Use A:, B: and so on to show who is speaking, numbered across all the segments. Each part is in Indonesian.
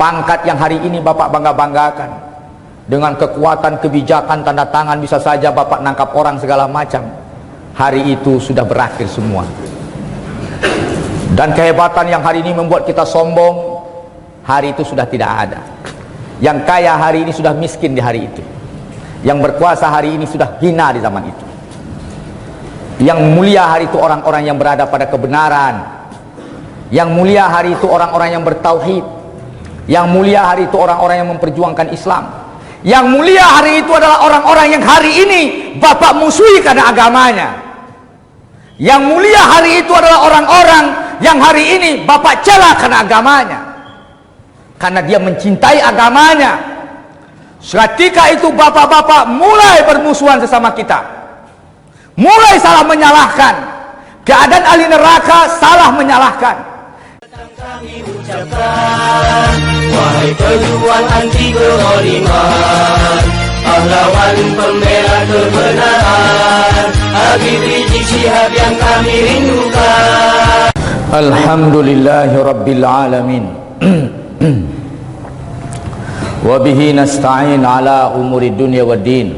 A: Pangkat yang hari ini Bapak bangga-banggakan, dengan kekuatan kebijakan tanda tangan bisa saja Bapak nangkap orang segala macam, hari itu sudah berakhir semua. Dan kehebatan yang hari ini membuat kita sombong, hari itu sudah tidak ada. Yang kaya hari ini sudah miskin di hari itu. Yang berkuasa hari ini sudah hina di zaman itu. Yang mulia hari itu orang-orang yang berada pada kebenaran. Yang mulia hari itu orang-orang yang bertauhid. Yang mulia hari itu orang-orang yang memperjuangkan Islam. Yang mulia hari itu adalah orang-orang yang hari ini Bapak musuhi karena agamanya. Yang mulia hari itu adalah orang-orang yang hari ini Bapak cela karena agamanya, karena dia mencintai agamanya. Seketika itu bapak-bapak mulai bermusuhan sesama kita, mulai salah menyalahkan. Keadaan ahli neraka salah menyalahkan.
B: Kami ucapkan, wahai pejuang anti kezaliman, pahlawan pembela kebenaran, Habib Rizik Syihab yang kami rindukan.
A: Alhamdulillahi Rabbil Alamin. Wabihi nasta'in ala umuri dunya wa din.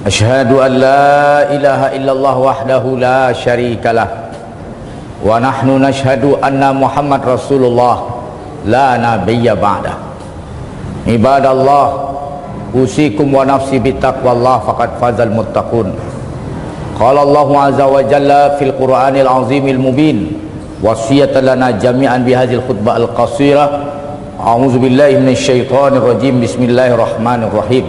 A: Ashhadu an la ilaha illallah wahdahu la syarikalah, wa nahnu nashhadu anna Muhammad Rasulullah la nabiyya ba'dah. Ibadallah, usikum wa nafsi bittaqwallah faqad fazal muttaqun. Qala Allahu azza wa jalla fil Qur'anil azimil mubin, wasiyatan lana jami'an bihadzal khutbah al-qasirah. A'udzu billahi minasy syaithanir rajim. Bismillahirrahmanirrahim.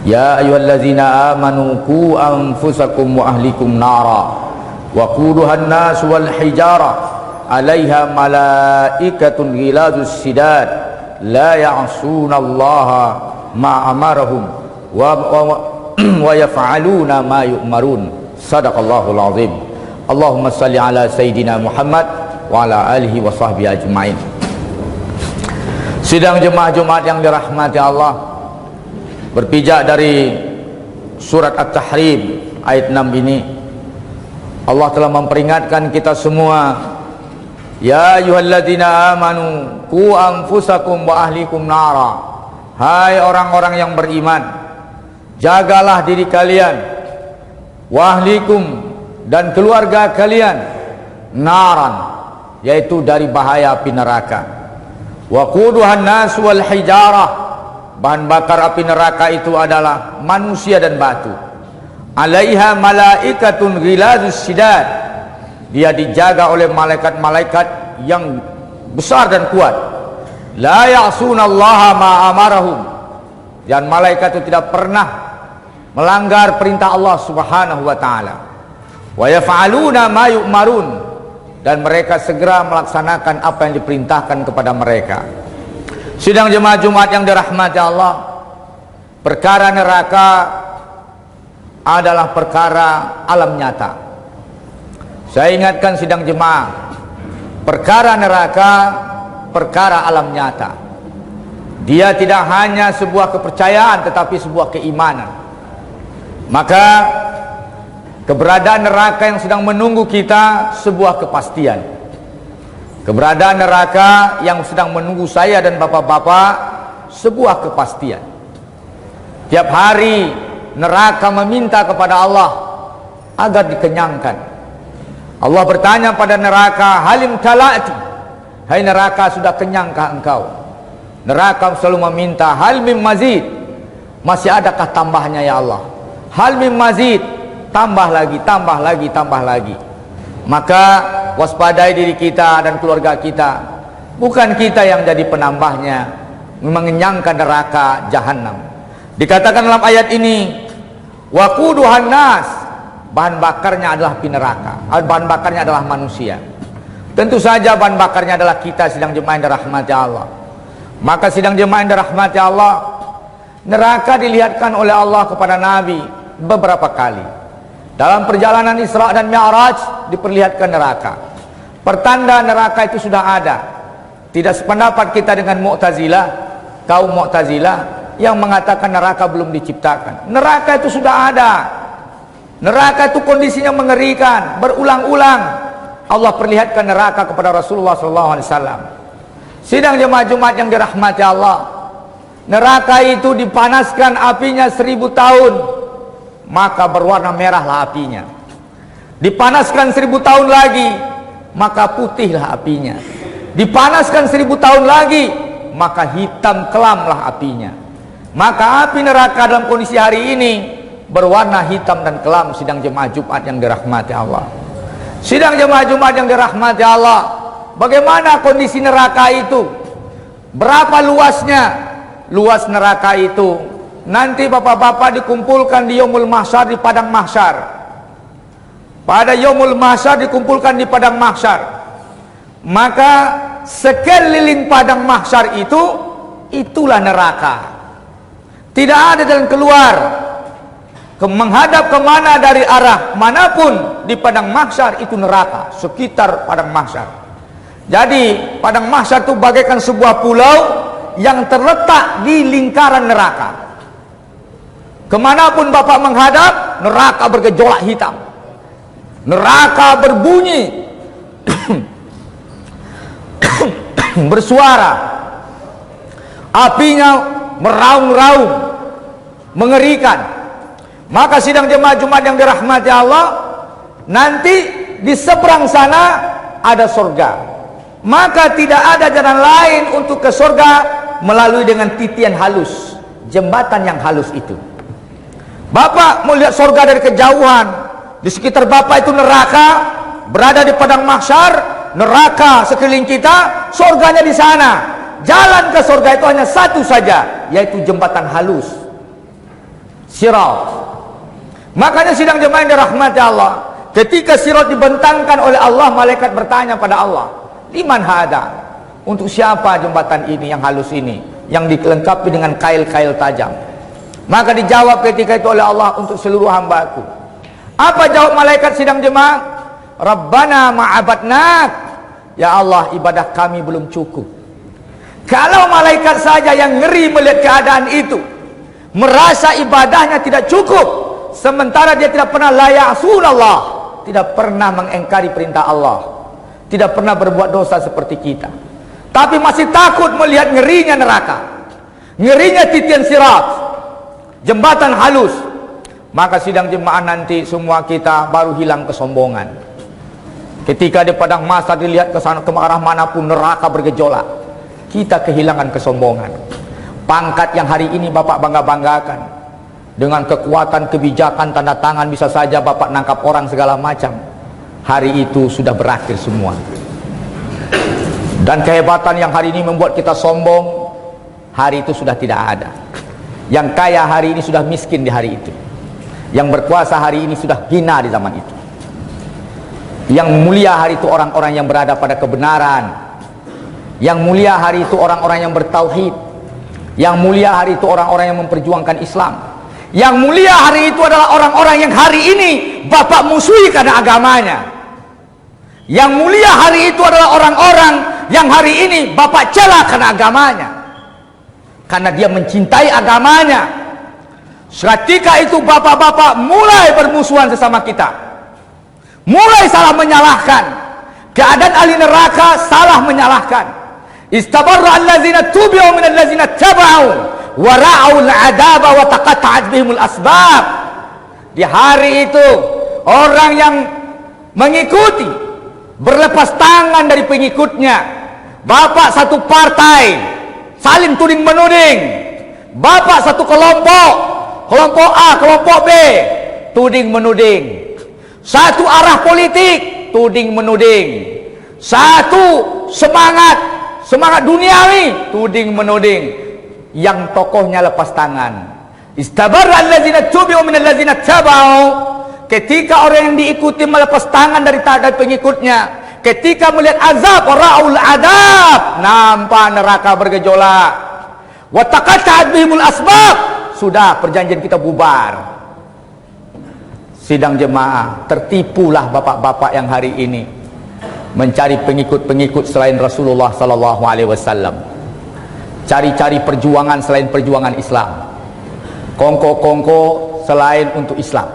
A: Ya ayyuhallazina amanu qu anfusakum wa ahlikum nara wa quduhan nas wal hijara 'alaiha malaikatun ghiladus sidad la ya'sunallaha ma amarahum wa yaf'aluna ma yu'marun. Sadaqallahul azim. Allahumma salli ala sayyidina Muhammad wa ala alihi wa sahbihi ajma'in. Sidang jemaah Jumat yang dirahmati Allah, berpijak dari surat At-Tahrim ayat 6 ini, Allah telah memperingatkan kita semua, ya ayyuhalladzina amanu qu anfusakum wa ahlikum nara. Hai orang-orang yang beriman, jagalah diri kalian, wa ahlikum dan keluarga kalian, naran, yaitu dari bahaya api neraka. Wa quduhan nas wal hijarah, bahan bakar api neraka itu adalah manusia dan batu. Alaiha malaikatun ghiladus sidad, dia dijaga oleh malaikat-malaikat yang besar dan kuat. La ya'sunallaha ma amarahum, dan malaikat itu tidak pernah melanggar perintah Allah Subhanahu wa taala. Wa yaf'aluna ma yu'marun, dan mereka segera melaksanakan apa yang diperintahkan kepada mereka. Sidang jemaah Jumat yang dirahmati Allah, perkara neraka adalah perkara alam nyata. Saya ingatkan sidang jemaah, perkara neraka perkara alam nyata. Dia tidak hanya sebuah kepercayaan tetapi sebuah keimanan. Maka keberadaan neraka yang sedang menunggu kita sebuah kepastian. Keberadaan neraka yang sedang menunggu saya dan bapak-bapak sebuah kepastian. Tiap hari neraka meminta kepada Allah agar dikenyangkan. Allah bertanya pada neraka, halim talati, hai neraka, sudah kenyangkah engkau? Neraka selalu meminta, hal mim mazid, masih adakah tambahnya ya Allah? Hal mim mazid, tambah lagi, tambah lagi, tambah lagi. Maka waspadai diri kita dan keluarga kita. Bukan kita yang jadi penambahnya, mengenyangkan neraka jahanam. Dikatakan dalam ayat ini, waquduhan nas, bahan bakarnya adalah api neraka, bahan bakarnya adalah manusia. Tentu saja bahan bakarnya adalah kita, sidang jemaah yang dirahmati Allah. Maka sidang jemaah yang dirahmati Allah, neraka dilihatkan oleh Allah kepada Nabi beberapa kali. Dalam perjalanan Isra dan Mi'raj diperlihatkan neraka. Pertanda neraka itu sudah ada. Tidak sependapat kita dengan Mu'tazilah, kaum Mu'tazilah yang mengatakan neraka belum diciptakan. Neraka itu sudah ada. Neraka itu kondisinya mengerikan, berulang-ulang Allah perlihatkan neraka kepada Rasulullah SAW. Sidang jemaah Jumat yang dirahmati Allah, neraka itu dipanaskan apinya 1000 tahun, maka berwarna merahlah apinya. Dipanaskan 1000 tahun lagi, maka putihlah apinya. Dipanaskan 1000 tahun lagi, maka hitam kelamlah apinya. Maka api neraka dalam kondisi hari ini berwarna hitam dan kelam. Sidang jemaah Jumat yang dirahmati Allah, sidang jemaah Jumat yang dirahmati Allah, bagaimana kondisi neraka itu? Berapa luasnya? Luas neraka itu nanti bapak-bapak dikumpulkan di Yaumul Mahsyar, di padang mahsyar. Pada Yaumul Mahsyar dikumpulkan di padang mahsyar, maka sekeliling padang mahsyar itu, itulah neraka. Tidak ada jalan keluar. Menghadap kemana dari arah manapun di padang mahsyar itu neraka, sekitar padang mahsyar. Jadi padang mahsyar itu bagaikan sebuah pulau yang terletak di lingkaran neraka. Kemanapun bapak menghadap, neraka bergejolak hitam, neraka berbunyi bersuara, apinya meraung-raung, mengerikan. Maka sidang jemaah Jumat yang dirahmati Allah, nanti di seberang sana ada surga. Maka tidak ada jalan lain untuk ke surga melalui dengan titian halus, jembatan yang halus itu. Bapak mau lihat surga dari kejauhan, di sekitar bapak itu neraka, berada di padang mahsyar, neraka sekeliling kita, surganya di sana. Jalan ke surga itu hanya satu saja, yaitu jembatan halus, sirat. Makanya sidang jemaah yang dirahmati Allah, ketika sirat dibentangkan oleh Allah, malaikat bertanya pada Allah, liman hada? Untuk siapa jembatan ini yang halus ini, yang dilengkapi dengan kail-kail tajam? Maka dijawab ketika itu oleh Allah, untuk seluruh hambaku. Apa jawab malaikat sidang jemaah? Rabbana ma'abadnak. Ya Allah, ibadah kami belum cukup. Kalau malaikat saja yang ngeri melihat keadaan itu, merasa ibadahnya tidak cukup, sementara dia tidak pernah la ya'sunallah, tidak pernah mengingkari perintah Allah, tidak pernah berbuat dosa seperti kita, tapi masih takut melihat ngerinya neraka, ngerinya titian sirat, jembatan halus. Maka sidang jemaah nanti semua kita baru hilang kesombongan. Ketika di padang mahsyar dilihat ke sana, ke arah manapun neraka bergejolak, kita kehilangan kesombongan. Pangkat yang hari ini bapak bangga-banggakan, dengan kekuatan, kebijakan, tanda tangan, bisa saja bapak nangkap orang segala macam, hari itu sudah berakhir semua. Dan kehebatan yang hari ini membuat kita sombong, hari itu sudah tidak ada. Yang kaya hari ini sudah miskin di hari itu. Yang berkuasa hari ini sudah hina di zaman itu. Yang mulia hari itu orang-orang yang berada pada kebenaran. Yang mulia hari itu orang-orang yang bertauhid. Yang mulia hari itu orang-orang yang memperjuangkan Islam. Yang mulia hari itu adalah orang-orang yang hari ini bapak musuhi karena agamanya. Yang mulia hari itu adalah orang-orang yang hari ini bapak cela karena agamanya, karena dia mencintai agamanya. Ketika itu bapak-bapak mulai bermusuhan sesama kita, mulai salah menyalahkan. Keadaan ahli neraka salah menyalahkan. Istabarra allazina tubi'u min allazina taba'u wa ra'ul adaba wa taqatta'at bihimul asbab. Di hari itu orang yang mengikuti berlepas tangan dari pengikutnya. Bapak satu partai saling tuding menuding, bapak satu kelompok, kelompok A, kelompok B, tuding menuding. Satu arah politik, tuding menuding. Satu semangat duniawi, tuding menuding. Yang tokohnya lepas tangan. Istabarra allazina tubi'u min allazina taba'u. Ketika orang yang diikuti melepas tangan dari pengikutnya, ketika melihat azab, ra'ul adab, nampak neraka bergejolak, wa taqatta'at bihimul asbab, sudah perjanjian kita bubar. Sidang jemaah, tertipulah bapak-bapak yang hari ini mencari pengikut-pengikut selain Rasulullah sallallahu alaihi wasallam, cari-cari perjuangan selain perjuangan Islam, kongko-kongko selain untuk Islam,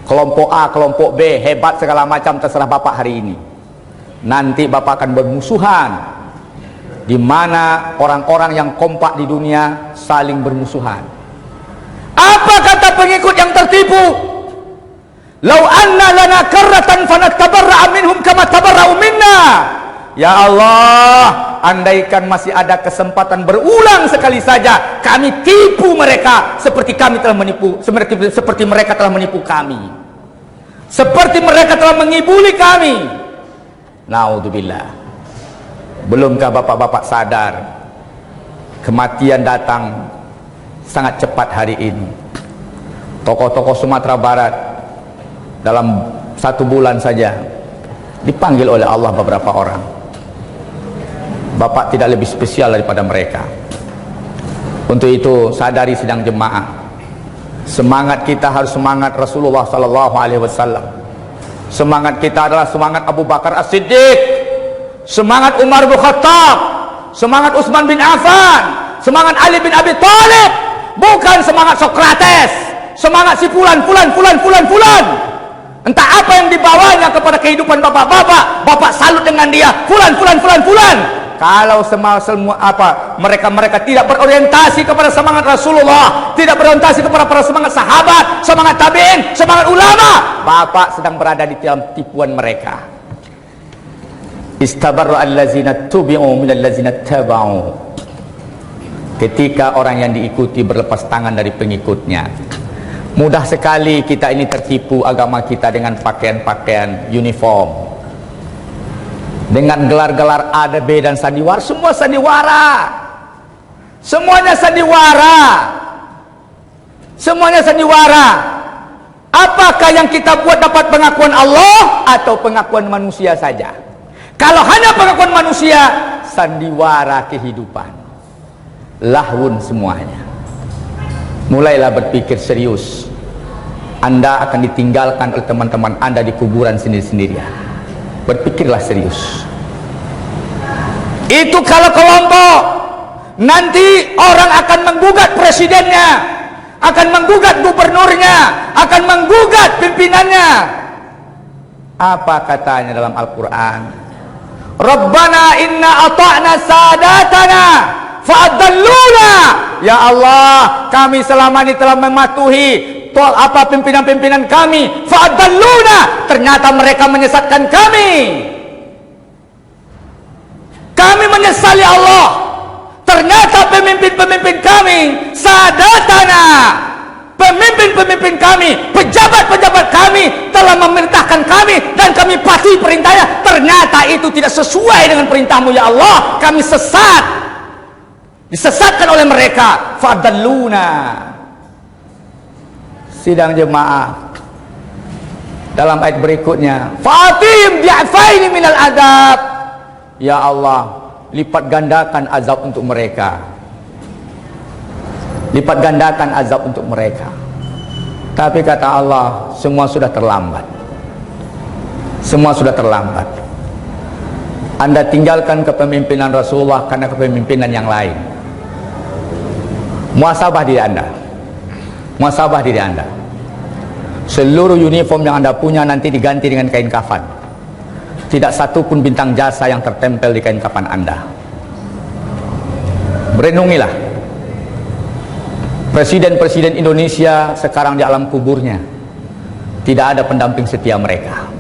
A: kelompok A, kelompok B, hebat segala macam, terserah bapak hari ini. Nanti bapak akan bermusuhan di mana orang-orang yang kompak di dunia saling bermusuhan. Apa kata pengikut yang tertipu? Lau anna lana karratan fanattabarra'a minhum kama tabarra'u minna. Ya Allah, andaikan masih ada kesempatan berulang sekali saja, kami tipu mereka seperti kami telah menipu, seperti mereka telah menipu kami, seperti mereka telah mengibuli kami. Naudzubillah. Belumkah bapak-bapak sadar kematian datang sangat cepat hari ini? Tokoh-tokoh Sumatera Barat dalam 1 bulan saja dipanggil oleh Allah beberapa orang. Bapak tidak lebih spesial daripada mereka. Untuk itu sadari sidang jemaah, semangat kita harus semangat Rasulullah sallallahu alaihi wasallam. Semangat kita adalah semangat Abu Bakar As-Siddiq, semangat Umar bin Khattab, semangat Utsman bin Affan, semangat Ali bin Abi Thalib, bukan semangat Sokrates, semangat si fulan. Entah apa yang dibawanya kepada kehidupan bapak-bapak, bapak salut dengan dia, fulan. Kalau semua mereka tidak berorientasi kepada semangat Rasulullah, tidak berorientasi kepada para semangat sahabat, semangat tabi'in, semangat ulama, bapak sedang berada di dalam tipuan mereka. Istabarra allazina tubi'u minal ladzina taba'u. Ketika orang yang diikuti berlepas tangan dari pengikutnya. Mudah sekali kita ini tertipu agama kita dengan pakaian-pakaian uniform, dengan gelar-gelar ADB dan sandiwara. Semua sandiwara, semuanya sandiwara. Apakah yang kita buat dapat pengakuan Allah atau pengakuan manusia saja? Kalau hanya pengakuan manusia, sandiwara kehidupan, lahun semuanya. Mulailah berpikir serius. Anda akan ditinggalkan oleh teman-teman Anda di kuburan sendiri-sendirian. Berpikirlah serius. Itu kalau kelompok. Nanti orang akan menggugat presidennya, akan menggugat gubernurnya, akan menggugat pimpinannya. Apa katanya dalam Al-Quran? Rabbana inna ata'na sadatana fa'adalluna. Ya Allah, kami selama ini telah mematuhi pimpinan-pimpinan kami, fa'adalluna, ternyata mereka menyesatkan kami. Kami menyesali Allah, ternyata pemimpin-pemimpin kami, sadatana, pemimpin-pemimpin kami, pejabat-pejabat kami telah memerintahkan kami dan kami patuhi perintahnya, ternyata itu tidak sesuai dengan perintahmu ya Allah, kami sesat, disesatkan oleh mereka, fa'adalluna. Sidang jemaah, dalam ayat berikutnya, fa'atim di'afaini minal adab. Ya Allah, lipat gandakan azab untuk mereka, lipat gandakan azab untuk mereka. Tapi kata Allah, semua sudah terlambat, semua sudah terlambat. Anda tinggalkan kepemimpinan Rasulullah karena kepemimpinan yang lain. Muhasabah diri Anda, muhasabah diri Anda. Seluruh uniform yang Anda punya nanti diganti dengan kain kafan. Tidak satu pun bintang jasa yang tertempel di kain kafan Anda. Berenungilah. Presiden-presiden Indonesia sekarang di alam kuburnya, tidak ada pendamping setia mereka.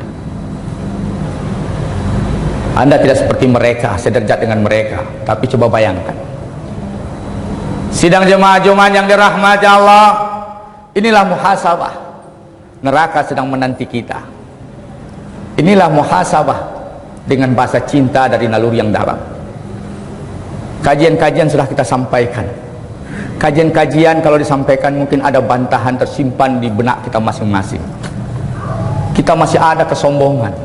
A: Anda tidak seperti mereka, sederajat dengan mereka. Tapi coba bayangkan, sidang jemaah-jemaah yang dirahmati Allah, inilah muhasabah. Neraka sedang menanti kita. Inilah muhasabah dengan bahasa cinta dari naluri yang dalam. Kajian-kajian sudah kita sampaikan. Kajian-kajian kalau disampaikan mungkin ada bantahan tersimpan di benak kita masing-masing. Kita masih ada kesombongan.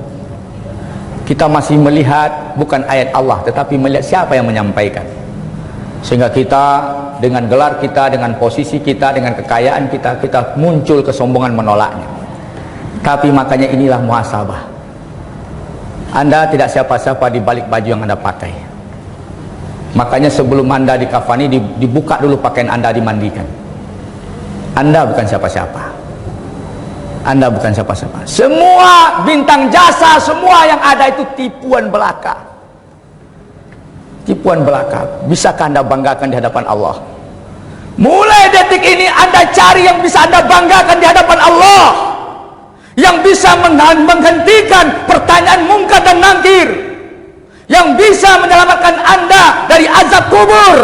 A: Kita masih melihat bukan ayat Allah, tetapi melihat siapa yang menyampaikan. Sehingga kita dengan gelar kita, dengan posisi kita, dengan kekayaan kita, kita muncul kesombongan menolaknya. Tapi makanya inilah muhasabah. Anda tidak siapa-siapa di balik baju yang Anda pakai. Makanya sebelum Anda dikafani, dibuka dulu pakaian Anda, dimandikan. Anda bukan siapa-siapa. Anda bukan siapa-siapa. Semua bintang jasa, semua yang ada itu tipuan belaka. tumpuan belaka. Bisakah Anda banggakan di hadapan Allah? Mulai detik ini Anda cari yang bisa Anda banggakan di hadapan Allah, yang bisa menghentikan pertanyaan mungkar dan nakir, yang bisa menyelamatkan Anda dari azab kubur,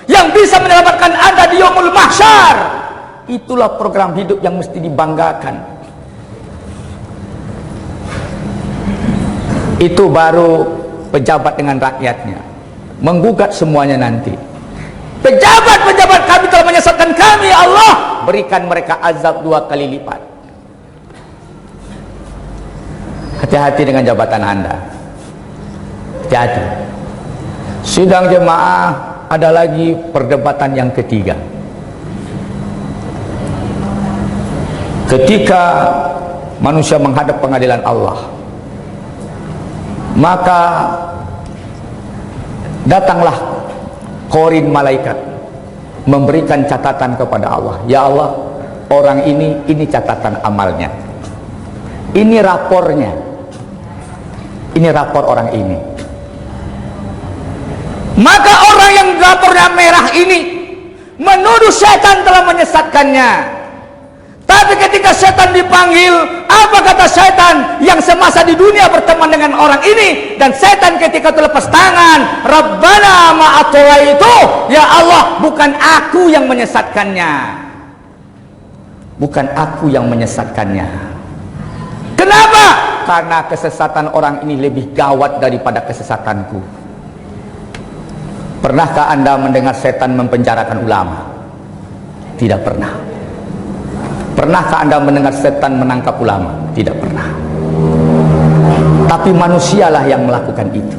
A: yang bisa menyelamatkan Anda di yaumul mahsyar. Itulah program hidup yang mesti dibanggakan. Itu baru pejabat dengan rakyatnya, menggugat semuanya nanti. Pejabat-pejabat kami telah menyesatkan kami, ya Allah, berikan mereka azab 2 kali lipat. Hati-hati dengan jabatan Anda. Hati-hati. Sidang jemaah, ada lagi perdebatan yang ketiga. Ketika manusia menghadap pengadilan Allah, maka datanglah korin malaikat memberikan catatan kepada Allah. Ya Allah, orang ini catatan amalnya, ini rapornya, ini rapor orang ini. Maka orang yang rapornya merah ini menuduh setan telah menyesatkannya. Tapi ketika setan dipanggil, apa kata setan yang semasa di dunia berteman dengan orang ini? Dan setan ketika itu lepas tangan, Rabbana ma'atawaitu, ya Allah, bukan aku yang menyesatkannya, bukan aku yang menyesatkannya. Kenapa? Karena kesesatan orang ini lebih gawat daripada kesesatanku. Pernahkah Anda mendengar setan mempenjarakan ulama? Tidak pernah. Pernahkah Anda mendengar setan menangkap ulama? Tidak pernah. Tapi manusialah yang melakukan itu.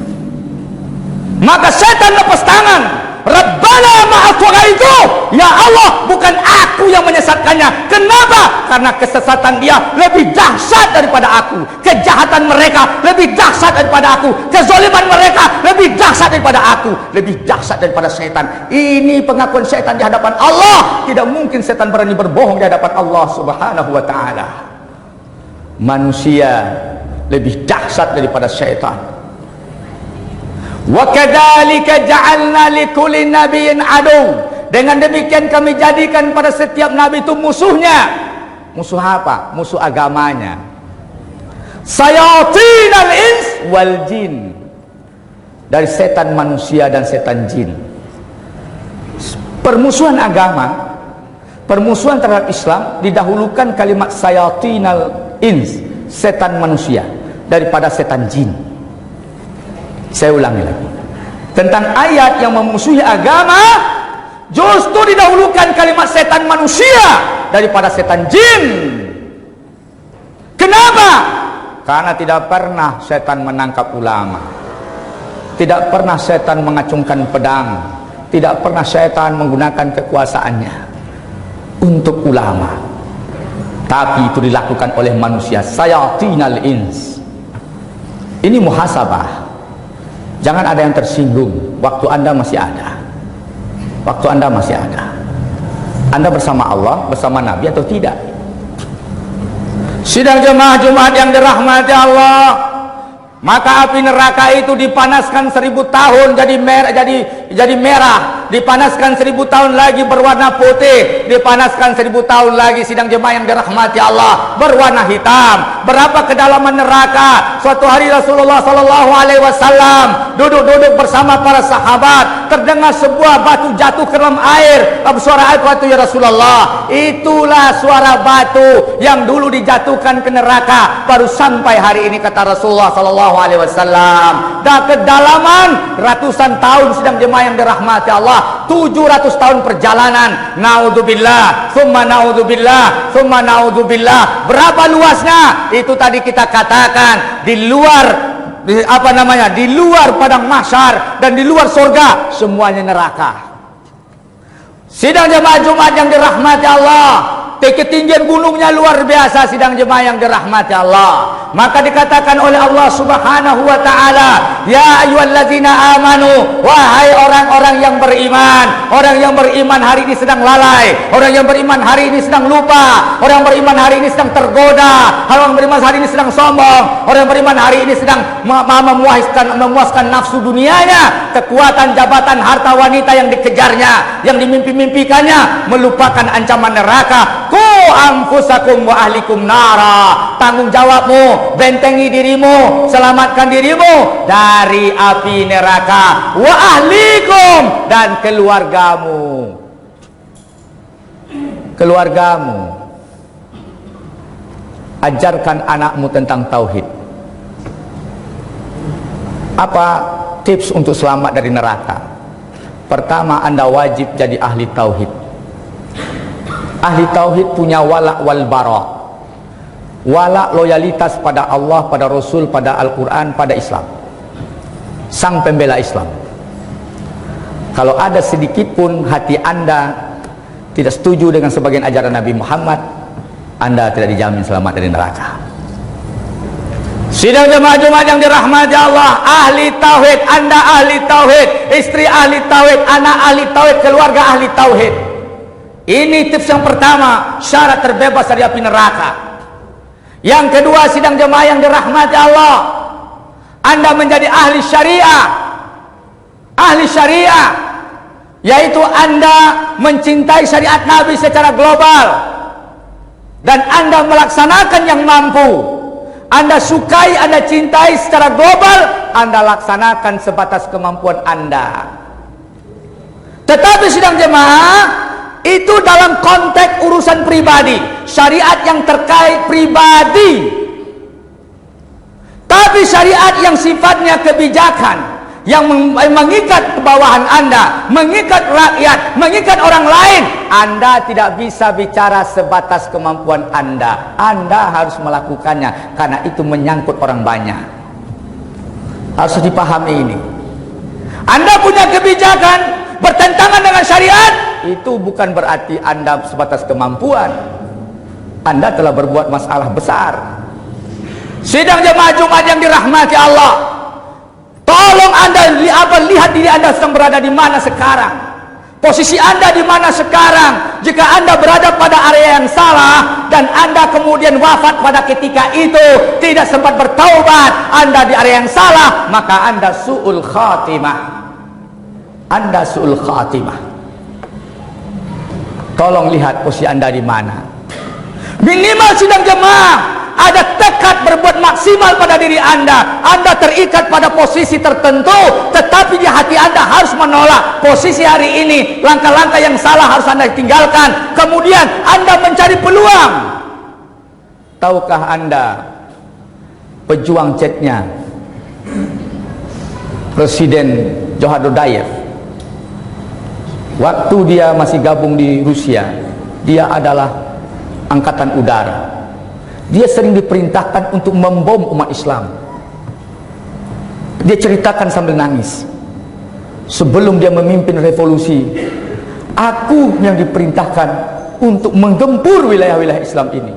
A: Maka setan lepas tangan, Rabbana ma'atawaitu, ya Allah, bukan aku yang menyesatkannya. Kenapa? Karena kesesatan dia lebih dahsyat daripada aku, kejahatan mereka lebih dahsyat daripada aku, kezaliman mereka lebih dahsyat daripada aku, lebih dahsyat daripada setan. Ini pengakuan setan di hadapan Allah. Tidak mungkin setan berani berbohong di hadapan Allah Subhanahu wa ta'ala. Manusia lebih dahsyat daripada setan. Wa kadzalika ja'alna likulli nabiyyin adu. Dengan demikian kami jadikan pada setiap nabi itu musuhnya. Musuh apa? Musuh agamanya. Sayatinal ins wal jin. Dari setan manusia dan setan jin. Permusuhan agama, permusuhan terhadap Islam, didahulukan kalimat sayatinal ins, setan manusia, daripada setan jin. Saya ulangi lagi, tentang ayat yang memusuhi agama, justru didahulukan kalimat setan manusia daripada setan jin. Kenapa? Karena tidak pernah setan menangkap ulama, tidak pernah setan mengacungkan pedang, tidak pernah setan menggunakan kekuasaannya untuk ulama. Tapi itu dilakukan oleh manusia, sayatinal ins. Ini muhasabah. Jangan ada yang tersinggung. Waktu Anda masih ada. Waktu Anda masih ada. Anda bersama Allah, bersama Nabi atau tidak? Sidang jemaah Jumat yang dirahmati Allah, maka api neraka itu dipanaskan 1000 tahun jadi merah, dipanaskan 1000 tahun lagi berwarna putih, dipanaskan 1000 tahun lagi, sidang jemaah yang dirahmati Allah, berwarna hitam. Berapa kedalaman neraka? Suatu hari Rasulullah SAW duduk bersama para sahabat, terdengar sebuah batu jatuh ke dalam air. Suara air batu, ya Rasulullah, itulah suara batu yang dulu dijatuhkan ke neraka, baru sampai hari ini, kata Rasulullah SAW. Dan kedalaman ratusan tahun, sidang jemaah yang dirahmati Allah, 700 tahun perjalanan. Naudzubillah, summa naudzubillah, summa naudzubillah. Berapa luasnya? Itu tadi kita katakan, di luar di luar padang mahsyar dan di luar surga semuanya neraka. Sidang jemaah Jumat yang dirahmati Allah, ketinggian gunungnya luar biasa sidang jemaah yang dirahmati Allah. Maka dikatakan oleh Allah Subhanahu wa taala, ya ayyuhallazina amanu, wahai orang-orang yang beriman. Orang yang beriman hari ini sedang lalai, orang yang beriman hari ini sedang lupa, orang yang beriman hari ini sedang tergoda, orang yang beriman hari ini sedang sombong, orang yang beriman hari ini sedang memuaskan nafsu dunianya, kekuatan, jabatan, harta, wanita yang dikejarnya, yang dimimpi-mimpikannya, melupakan ancaman neraka. Qu anfusakum wa ahlikum nara. Tanggung jawabmu, bentengi dirimu, selamatkan dirimu dari api neraka. Wa ahlikum, dan keluargamu. Keluargamu. Ajarkan anakmu tentang tauhid. Apa tips untuk selamat dari neraka? Pertama, Anda wajib jadi ahli tauhid. Ahli tauhid punya wala wal bara. Wala loyalitas pada Allah, pada Rasul, pada Al-Quran, pada Islam. Sang pembela Islam. Kalau ada sedikit pun hati Anda tidak setuju dengan sebagian ajaran Nabi Muhammad, Anda tidak dijamin selamat dari neraka. Sidang jemaah Jumat yang dirahmati Allah, ahli tauhid, Anda ahli tauhid, istri ahli tauhid, anak ahli tauhid, keluarga ahli tauhid. Ini tips yang pertama, syarat terbebas dari api neraka. Yang kedua, sidang jemaah yang dirahmati Allah, Anda menjadi ahli syariah. Ahli syariah, yaitu Anda mencintai syariat Nabi secara global, dan Anda melaksanakan yang mampu. Anda sukai, Anda cintai secara global, Anda laksanakan sebatas kemampuan Anda. Tetapi sidang jemaah, itu dalam konteks urusan pribadi, syariat yang terkait pribadi. Tapi syariat yang sifatnya kebijakan, yang mengikat kebawahan Anda, mengikat rakyat, mengikat orang lain, Anda tidak bisa bicara sebatas kemampuan Anda. Anda harus melakukannya, karena itu menyangkut orang banyak. Harus dipahami ini. Anda punya kebijakan bertentangan dengan syariat, itu bukan berarti Anda sebatas kemampuan. Anda telah berbuat masalah besar. Sidang jemaah Jumat yang dirahmati Allah, tolong Anda lihat diri Anda sedang berada di mana sekarang. Posisi Anda di mana sekarang. Jika Anda berada pada area yang salah dan Anda kemudian wafat pada ketika itu, tidak sempat bertaubat, Anda di area yang salah, maka Anda su'ul khatimah. Anda su'ul khatimah. Tolong lihat posisi Anda di mana. Minimal sidang jemaah, ada tekad berbuat maksimal pada diri Anda. Anda terikat pada posisi tertentu, tetapi di hati Anda harus menolak posisi hari ini. Langkah-langkah yang salah harus Anda tinggalkan. Kemudian Anda mencari peluang. Tahukah Anda pejuang ceknya Presiden Johar Dodayev? Waktu dia masih gabung di Rusia, dia adalah angkatan udara. Dia sering diperintahkan untuk membom umat Islam. Dia ceritakan sambil nangis, sebelum dia memimpin revolusi, aku yang diperintahkan untuk menggempur wilayah-wilayah Islam ini.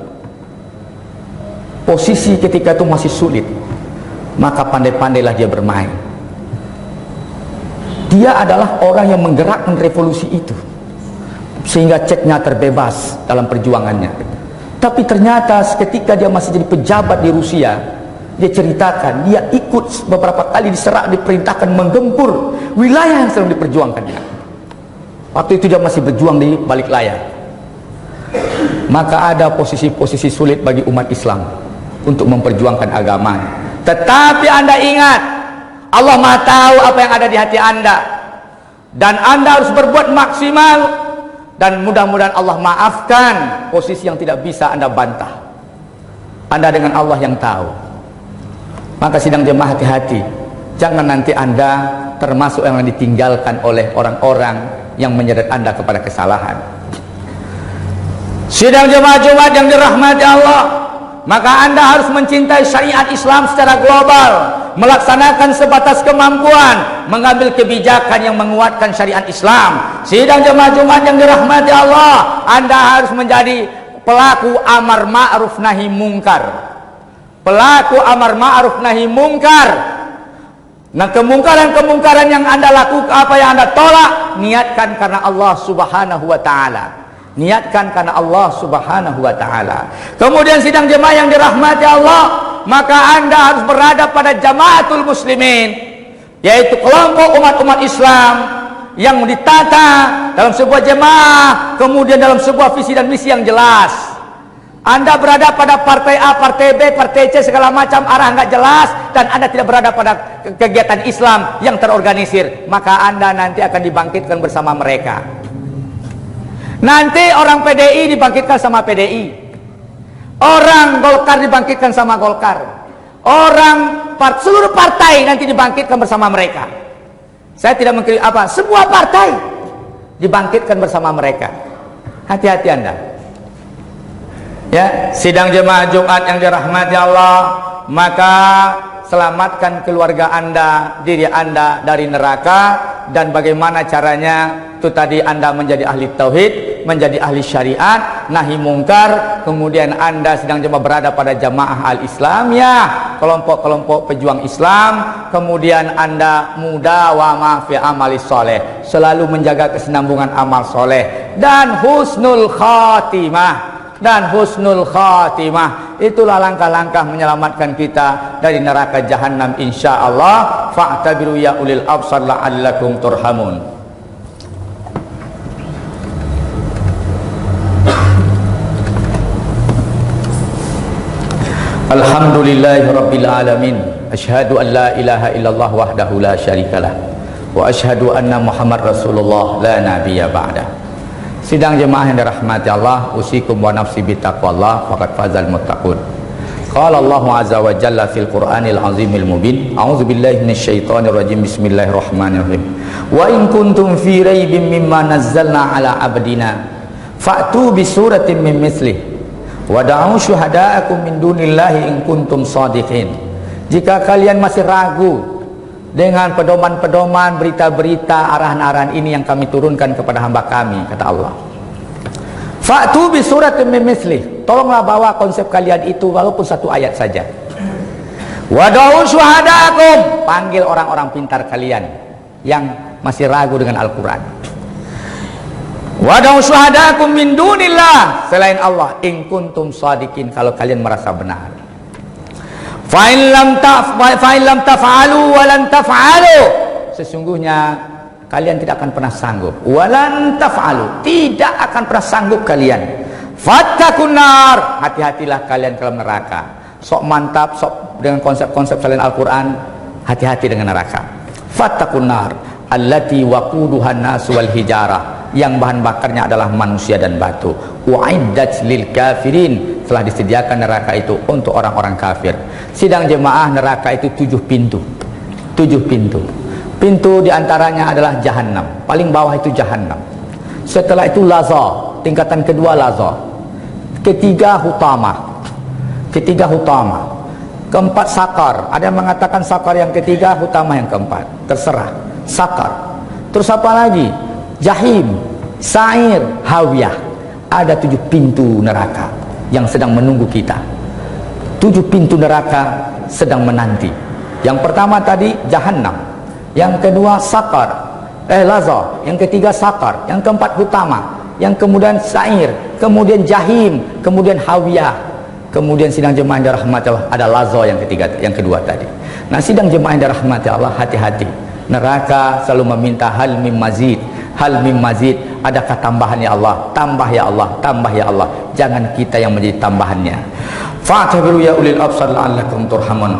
A: Posisi ketika itu masih sulit, maka pandai-pandailah dia bermain. Dia adalah orang yang menggerakkan revolusi itu, sehingga ceknya terbebas dalam perjuangannya. Tapi ternyata ketika dia masih jadi pejabat di Rusia, dia ceritakan dia ikut beberapa kali diserak, diperintahkan menggempur wilayah yang sedang diperjuangkannya. Waktu itu dia masih berjuang di balik layar. Maka ada posisi-posisi sulit bagi umat Islam untuk memperjuangkan agama. Tetapi Anda ingat, Allah Maha tahu apa yang ada di hati Anda, dan Anda harus berbuat maksimal, dan mudah-mudahan Allah maafkan posisi yang tidak bisa Anda bantah. Anda dengan Allah yang tahu. Maka sidang jemaah, hati-hati, jangan nanti Anda termasuk yang ditinggalkan oleh orang-orang yang menyeret Anda kepada kesalahan. Sidang jemaah Jumat yang dirahmati Allah, maka Anda harus mencintai syariat Islam secara global, melaksanakan sebatas kemampuan, mengambil kebijakan yang menguatkan syariat Islam. Sidang jemaah Jumat yang dirahmati Allah, Anda harus menjadi pelaku amar ma'ruf nahi mungkar. Pelaku amar ma'ruf nahi mungkar. Nah, kemungkaran-kemungkaran yang Anda lakukan, apa yang Anda tolak, niatkan karena Allah Subhanahu wa taala. Niatkan karena Allah Subhanahu wa taala. Kemudian sidang jemaah yang dirahmati Allah, maka Anda harus berada pada jamaatul muslimin, yaitu kelompok umat-umat Islam yang ditata dalam sebuah jemaah, kemudian dalam sebuah visi dan misi yang jelas. Anda berada pada partai A, partai B, partai C, segala macam arah nggak jelas, dan Anda tidak berada pada kegiatan Islam yang terorganisir, maka Anda nanti akan dibangkitkan bersama mereka. Nanti orang PDI dibangkitkan sama PDI, orang Golkar dibangkitkan sama Golkar, seluruh partai nanti dibangkitkan bersama mereka. Saya tidak mengkritik apa, semua partai dibangkitkan bersama mereka. Hati-hati Anda. Ya, sidang jemaah Jumat yang dirahmati Allah, maka selamatkan keluarga Anda, diri Anda dari neraka. Dan bagaimana caranya? Itu tadi Anda menjadi ahli tauhid, menjadi ahli syariat, nahi mungkar, kemudian Anda sedang jemaah berada pada jamaah al-islamiyah, kelompok-kelompok pejuang Islam, kemudian Anda mudawamah fi amali soleh, selalu menjaga kesinambungan amal soleh, dan husnul khatimah. Dan husnul khatimah, itulah langkah-langkah menyelamatkan kita dari neraka jahanam insyaallah. Fa'tabiru ya ulil absar la'allakum turhamun. Alhamdulillahi rabbil alamin. Asyhadu an la ilaha illallah wahdahu la syarikalah, wa asyhadu anna Muhammad Rasulullah la nabiyya ba'dah. Sidang jemaah yang dirahmati Allah, usikum wa nafsi bittaqwallah faqad fazal muttaqun. Qala Allahu azza wa jalla fil Qur'anil azimil mubin. A'udzu billahi minasyaitonir rajim. Bismillahirrahmanirrahim. Wa in kuntum fi raibin mimma nazzalna ala abdina fa'tu bi suratin min mithlih wa da'u syuhada'akum min dunillahi in kuntum shadiqin. Jika kalian masih ragu dengan pedoman-pedoman, berita-berita, arahan-arahan ini yang kami turunkan kepada hamba kami, kata Allah, fa'tu bi suratin min mithlih, tolonglah bawa konsep kalian itu walaupun satu ayat saja. Wada'u syuhada'akum, panggil orang-orang pintar kalian yang masih ragu dengan Al-Quran. Wada'u syuhada'akum min dunillah, selain Allah, in kuntum shadiqin, kalau kalian merasa benar. Fa'in lam taf'alu walan taf'alu, sesungguhnya kalian tidak akan pernah sanggup. Walan taf'alu, tidak akan pernah sanggup kalian. Fattakun nar, hati-hatilah kalian ke dalam neraka. Sok mantap, sok dengan konsep-konsep selain Al-Quran, hati-hati dengan neraka. Fattakun nar allati waquduhan nasu wal hijarah, yang bahan bakarnya adalah manusia dan batu. U'iddat lil kafirin, telah disediakan neraka itu untuk orang-orang kafir. Sidang jemaah, neraka itu 7 pintu. 7 pintu. Pintu diantaranya adalah jahanam. Paling bawah itu jahanam. Setelah itu laza, tingkatan kedua laza. Ketiga hutama. Ketiga hutama. Keempat sakar. Ada yang mengatakan sakar yang ketiga, hutama yang keempat. Terserah. Sakar. Terus apa lagi? Jahim, sa'ir, hawiyah. Ada 7 pintu neraka yang sedang menunggu kita. 7 pintu neraka sedang menanti. Yang pertama tadi jahanam, yang kedua sakar, laza, yang ketiga sakar, yang keempat hutama, yang kemudian sa'ir, kemudian jahim, kemudian hawiyah, kemudian sidang jemaah yang dirahmati Allah ada laza yang ketiga, yang kedua tadi. Nah, sidang jemaah yang dirahmati Allah, hati-hati. Neraka selalu meminta hal mim mazid, hal mim mazid, adakah tambahan ya Allah? Tambah ya Allah, tambah ya Allah. Jangan kita yang menjadi tambahannya. Fa'tabiru ya ulil absar la'allakum turhamun.